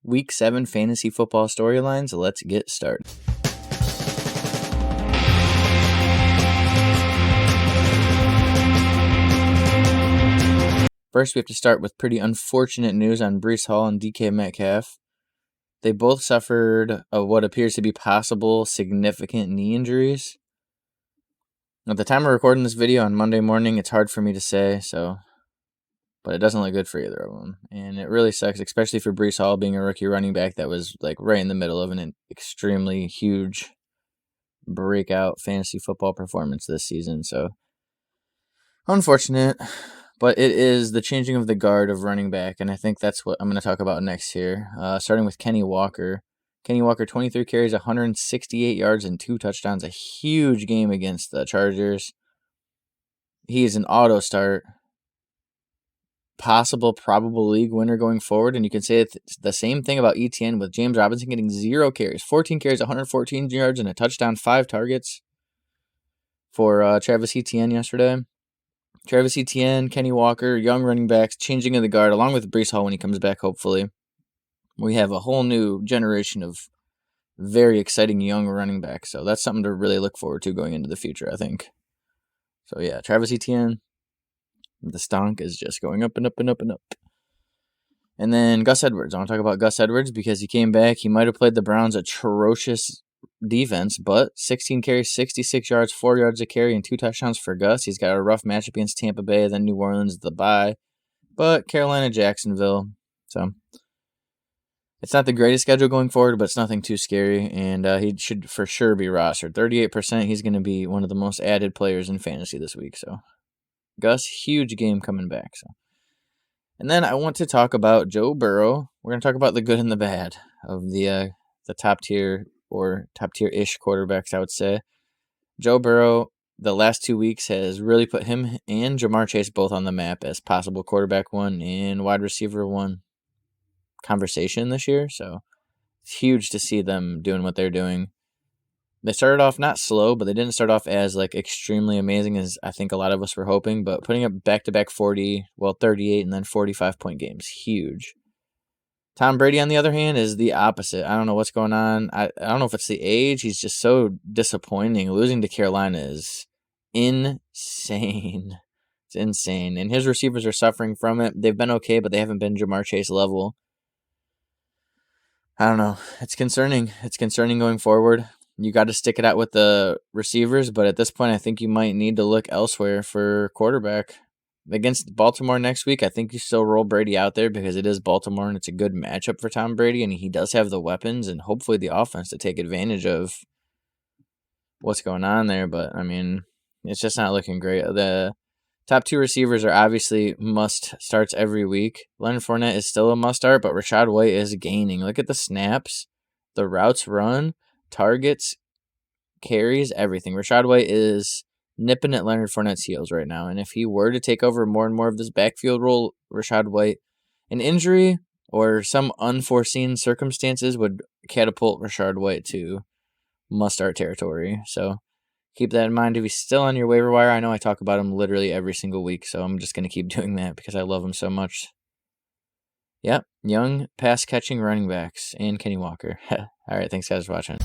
Week 7 fantasy football storylines. Let's get started. First, we have to start with pretty unfortunate news on Breece Hall and DK Metcalf. They both suffered what appears to be possible significant knee injuries. At the time of recording this video on Monday morning, it's hard for me to say, but it doesn't look good for either of them. And it really sucks, especially for Breece Hall being a rookie running back that was like right in the middle of an extremely huge breakout fantasy football performance this season. So unfortunate, but it is the changing of the guard of running back, and I think that's what I'm going to talk about next here, starting with Kenny Walker. Kenny Walker, 23 carries, 168 yards, and 2 touchdowns. A huge game against the Chargers. He is an auto start, possible, probable league winner going forward, and you can say it's the same thing about ETN with James Robinson getting 0 carries, 14 carries, 114 yards, and a touchdown, 5 targets for Travis Etienne yesterday. Travis Etienne, Kenny Walker, young running backs, changing of the guard, along with Breece Hall when he comes back, hopefully. We have a whole new generation of very exciting young running backs, so that's something to really look forward to going into the future, I think. So yeah, Travis Etienne, the stonk is just going up and up and up and up. And then Gus Edwards. I want to talk about Gus Edwards because he came back. He might have played the Browns' atrocious defense, but 16 carries, 66 yards, 4 yards a carry, and 2 touchdowns for Gus. He's got a rough matchup against Tampa Bay, then New Orleans, the bye, but Carolina, Jacksonville. So it's not the greatest schedule going forward, but it's nothing too scary, and he should for sure be rostered. 38%, he's going to be one of the most added players in fantasy this week. So Gus, huge game coming back. So, and then I want to talk about Joe Burrow. We're going to talk about the good and the bad of the top tier or top tier-ish quarterbacks, I would say. Joe Burrow, the last 2 weeks, has really put him and Jamar Chase both on the map as possible quarterback 1 and wide receiver 1 conversation this year. So it's huge to see them doing what they're doing. They started off not slow, but they didn't start off as like extremely amazing as I think a lot of us were hoping. But putting up back-to-back 38 and then 45-point games, huge. Tom Brady, on the other hand, is the opposite. I don't know what's going on. I don't know if it's the age. He's just so disappointing. Losing to Carolina is insane. It's insane. And his receivers are suffering from it. They've been okay, but they haven't been Jamar Chase level. I don't know. It's concerning. It's concerning going forward. You got to stick it out with the receivers, but at this point, I think you might need to look elsewhere for quarterback. Against Baltimore next week, I think you still roll Brady out there because it is Baltimore and it's a good matchup for Tom Brady, and he does have the weapons and hopefully the offense to take advantage of what's going on there. But, I mean, it's just not looking great. The top 2 receivers are obviously must starts every week. Leonard Fournette is still a must start, but Rachaad White is gaining. Look at the snaps, the routes run, targets, carries, everything. Rachaad White is nipping at Leonard Fournette's heels right now. And if he were to take over more and more of this backfield role, Rachaad White, an injury or some unforeseen circumstances would catapult Rachaad White to must-start territory. So keep that in mind if he's still on your waiver wire. I know I talk about him literally every single week, so I'm just going to keep doing that because I love him so much. Yep, young pass-catching running backs and Kenny Walker. All right, thanks guys for watching.